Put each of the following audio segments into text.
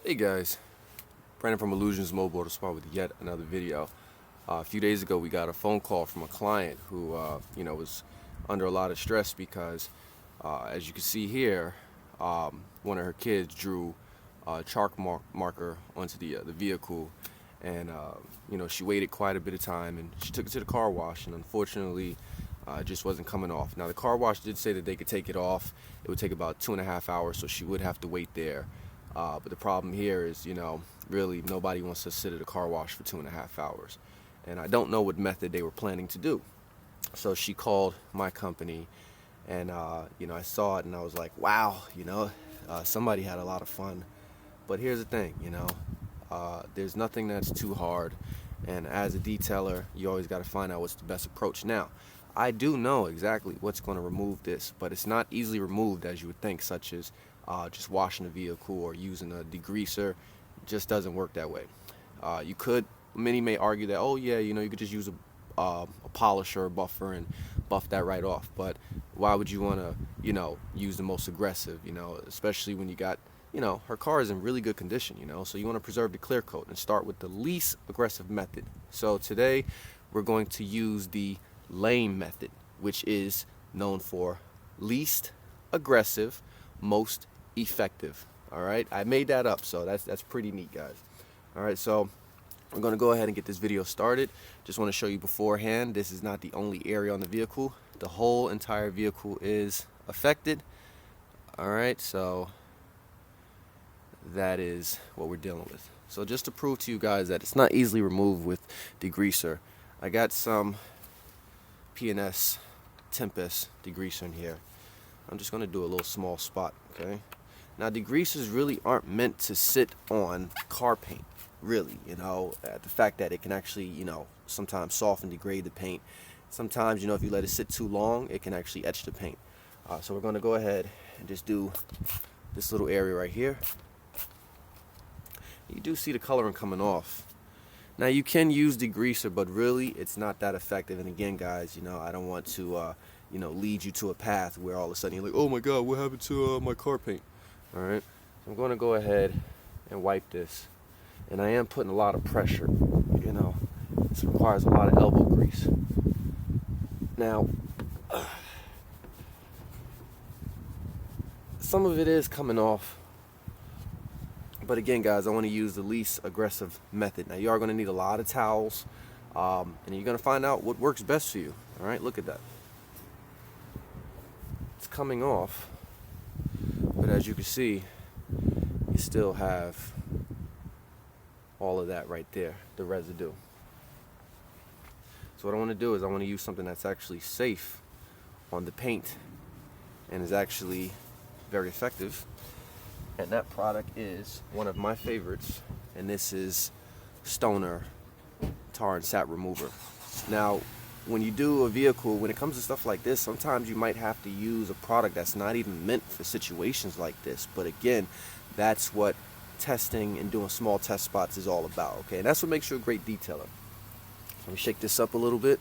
Hey guys, Brandon from Illusions Mobile to spot with yet another video. A few days ago we got a phone call from a client who was under a lot of stress because as you can see here, one of her kids drew a chalk marker onto the vehicle, and she waited quite a bit of time and she took it to the car wash, and unfortunately it just wasn't coming off. Now the car wash did say that they could take it off. It would take about 2.5 hours, so she would have to wait there. But the problem here is, really nobody wants to sit at a car wash for 2.5 hours. And I don't know what method they were planning to do. So she called my company, and, I saw it and I was like, wow, somebody had a lot of fun. But here's the thing, there's nothing that's too hard. And as a detailer, you always got to find out what's the best approach. Now, I do know exactly what's going to remove this, but it's not easily removed as you would think, such as just washing the vehicle or using a degreaser. It just doesn't work that way. Many may argue that, oh yeah, you could just use a polisher or buffer and buff that right off. But why would you want to, use the most aggressive, especially when you got, her car is in really good condition, so you want to preserve the clear coat and start with the least aggressive method. So today we're going to use the lame method, which is known for least aggressive, most effective. All right, I made that up, so that's pretty neat, guys. All right, so we're going to go ahead and get this video started. Just want to show you beforehand, this is not the only area on the vehicle. The whole entire vehicle is affected. All right, so that is what we're dealing with. So just to prove to you guys that it's not easily removed with degreaser, I got some P&S Tempest degreaser in here. I'm just going to do a little small spot, okay? Now, degreasers really aren't meant to sit on car paint, really, the fact that it can actually, sometimes soften, degrade the paint. Sometimes, if you let it sit too long, it can actually etch the paint. So we're going to go ahead and just do this little area right here. You do see the coloring coming off. Now, you can use degreaser, but really, it's not that effective. And again, guys, I don't want to, lead you to a path where all of a sudden you're like, oh my God, what happened to my car paint? All right, so I'm going to go ahead and wipe this. And I am putting a lot of pressure, This requires a lot of elbow grease. Now, some of it is coming off. But again, guys, I want to use the least aggressive method. Now, you are going to need a lot of towels, and you're going to find out what works best for you. All right, look at that. It's coming off, but as you can see, you still have all of that right there, the residue. So what I want to do is I want to use something that's actually safe on the paint and is actually very effective. And that product is one of my favorites, and this is Stoner Tar and Sap Remover. Now, when you do a vehicle, when it comes to stuff like this, sometimes you might have to use a product that's not even meant for situations like this. But again, that's what testing and doing small test spots is all about, okay? And that's what makes you a great detailer. Let me shake this up a little bit.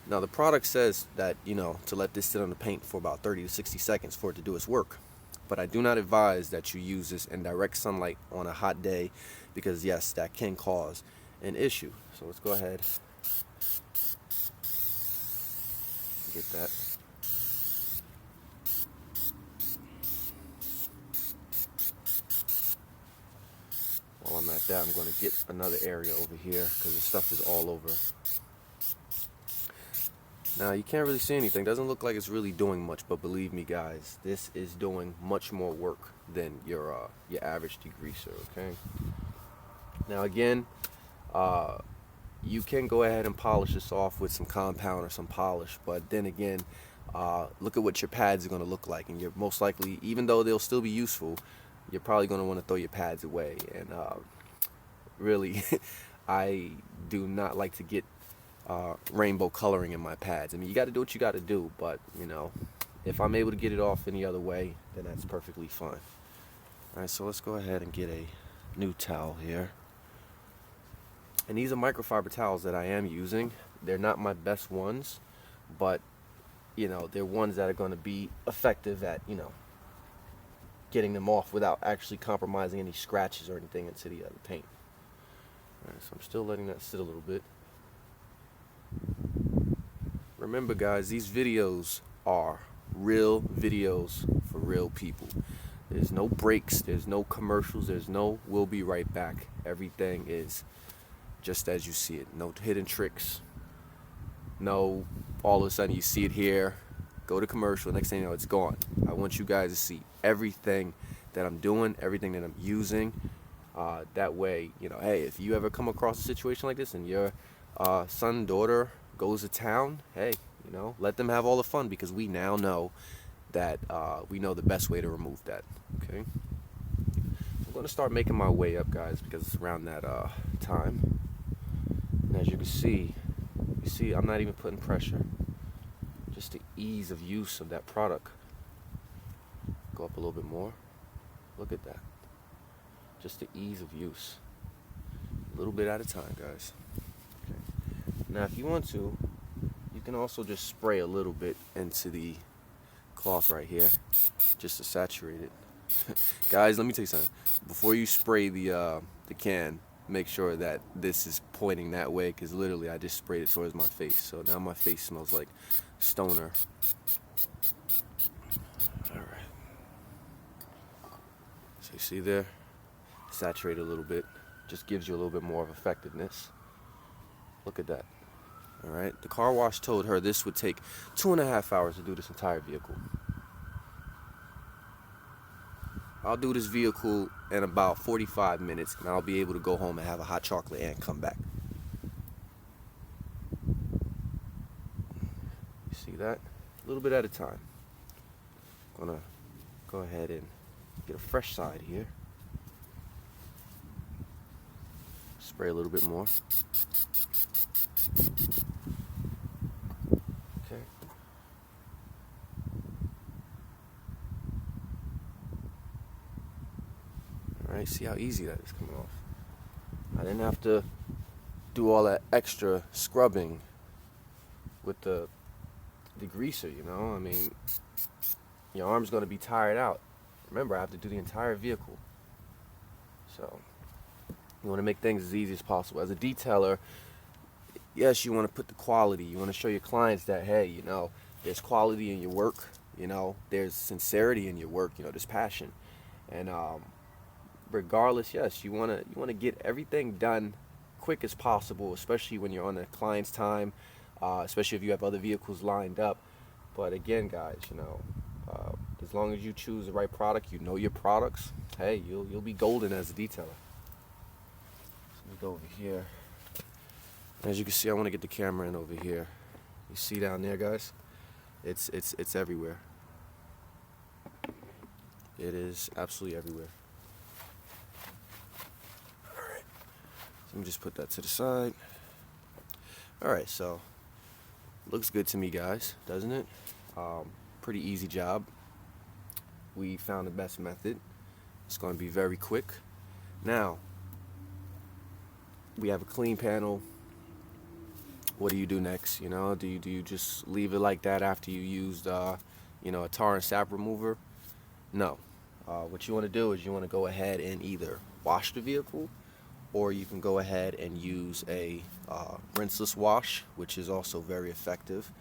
Now, the product says that, to let this sit on the paint for about 30 to 60 seconds for it to do its work. But I do not advise that you use this in direct sunlight on a hot day because, yes, that can cause an issue. So let's go ahead and get that. While I'm at that, I'm going to get another area over here because the stuff is all over. Now, you can't really see anything. Doesn't look like it's really doing much, but believe me, guys, this is doing much more work than your average degreaser, okay? Now, again, you can go ahead and polish this off with some compound or some polish, but then again, look at what your pads are going to look like, and you're most likely, even though they'll still be useful, you're probably going to want to throw your pads away. And really, I do not like to get rainbow coloring in my pads. I mean, you got to do what you got to do, but if I'm able to get it off any other way, then that's perfectly fine. All right, so let's go ahead and get a new towel here. And these are microfiber towels that I am using. They're not my best ones, but they're ones that are going to be effective at getting them off without actually compromising any scratches or anything into the paint. Alright, so I'm still letting that sit a little bit. Remember guys, these videos are real videos for real people. There's no breaks, there's no commercials, there's no "we'll be right back." Everything is just as you see it. No hidden tricks. No, all of a sudden you see it here, go to commercial, next thing you know it's gone. I want you guys to see everything that I'm doing, everything that I'm using. That way, you know, hey, if you ever come across a situation like this and your son, daughter goes to town, hey, you know, let them have all the fun, because we now know that we know the best way to remove that. Okay, I'm going to start making my way up, guys, because it's around that time. And as you can see, I'm not even putting pressure. Just the ease of use of that product. Go up a little bit more. Look at that. Just the ease of use. A little bit at a time, guys. Okay. Now, if you want to, you can also just spray a little bit into the cloth right here, just to saturate it. Guys, let me tell you something. Before you spray the can, make sure that this is pointing that way, because literally I just sprayed it towards my face. So now my face smells like stoner. Alright. So you see there? Saturate a little bit. Just gives you a little bit more of effectiveness. Look at that. Alright. The car wash told her this would take 2.5 hours to do this entire vehicle. I'll do this vehicle in about 45 minutes, and I'll be able to go home and have a hot chocolate and come back. You see that? A little bit at a time. I'm gonna go ahead and get a fresh side here. Spray a little bit more. Okay. Alright, see how easy that is coming off. I didn't have to do all that extra scrubbing with the degreaser, you know? I mean, your arm's going to be tired out. Remember, I have to do the entire vehicle. So, you want to make things as easy as possible. As a detailer, yes, you want to put the quality. You want to show your clients that, hey, you know, there's quality in your work. You know, there's sincerity in your work. You know, there's passion. And regardless, yes, you want to get everything done quick as possible, especially when you're on a client's time, especially if you have other vehicles lined up. But again, guys, you know, as long as you choose the right product, you know your products, hey, you'll be golden as a detailer. So let me go over here. As you can see, I want to get the camera in over here. You see down there, guys? It's everywhere. It is absolutely everywhere. Alright. So let me just put that to the side. Alright, so looks good to me, guys, doesn't it? Pretty easy job. We found the best method. It's going to be very quick. Now, we have a clean panel. What do you do next? You know, do you just leave it like that after you used, you know, a tar and sap remover? No. What you want to do is you want to go ahead and either wash the vehicle, or you can go ahead and use a rinseless wash, which is also very effective,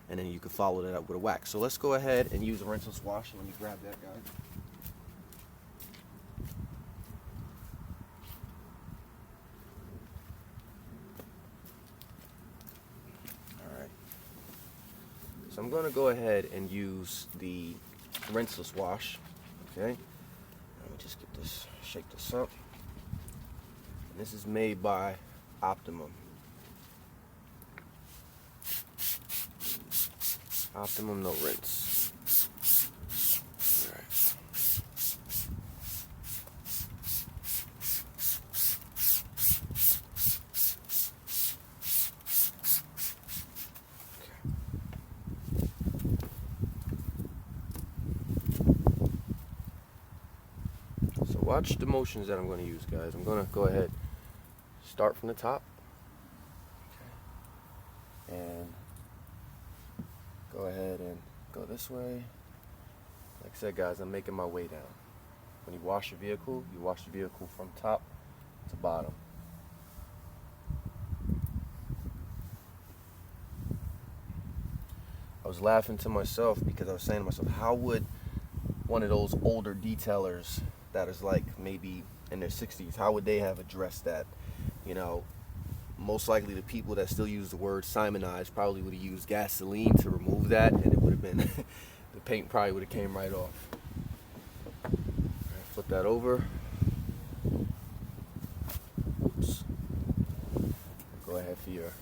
and then you can follow that up with a wax. So let's go ahead and use a rinseless wash. Let me grab that, guys. Alright. So I'm going to go ahead and use the rinseless wash. Okay. Let me just get this, shake this up. And this is made by Optimum. Optimum no rinse. Alright. So watch the motions that I'm going to use, guys. I'm going to go ahead, start from the top. Okay. And go ahead and go this way. Like I said, guys, I'm making my way down. when you wash the vehicle from top to bottom. I was laughing to myself because I was saying to myself, how would one of those older detailers that is like maybe in their 60s, how would they have addressed that? You know, most likely the people that still use the word Simonize probably would have used gasoline to remove that, and it would have been, the paint probably would have came right off. All right, flip that over. Oops. Go ahead for your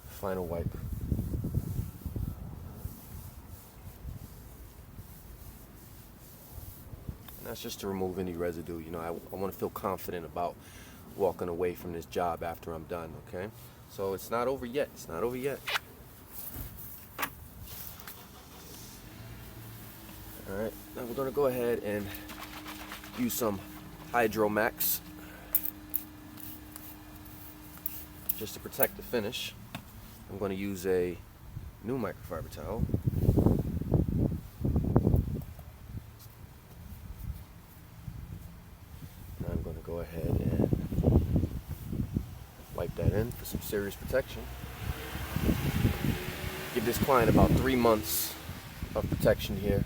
final wipe. And that's just to remove any residue. You know, I want to feel confident about walking away from this job after I'm done, okay? So it's not over yet. It's not over yet. All right, now we're gonna go ahead and use some Hydromax just to protect the finish. I'm gonna use a new microfiber towel. I'm gonna go ahead and wipe that in for some serious protection. Give this client about 3 months of protection here.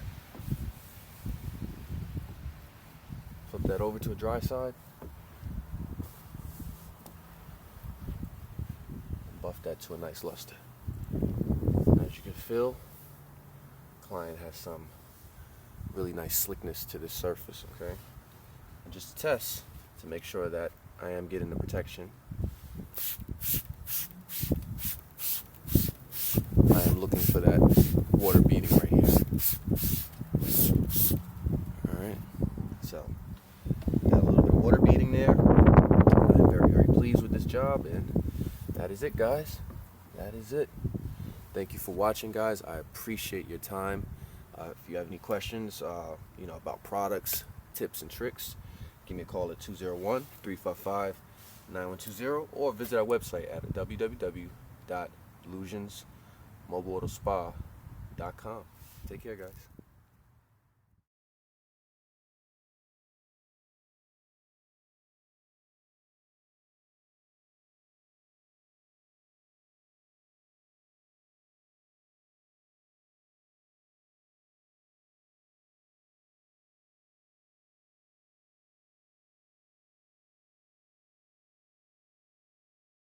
Flip that over to a dry side. And buff that to a nice luster. As you can feel, the client has some really nice slickness to this surface, okay? And just to test to make sure that I am getting the protection, I am looking for that water beading right here. Alright, so got a little bit of water beading there. I'm very, very pleased with this job, and that is it, guys. That is it. Thank you for watching, guys. I appreciate your time. If you have any questions, you know, about products, tips, and tricks, give me a call at 201-355-9120, or visit our website at www.illusionsmobileautospa.com. Take care, guys.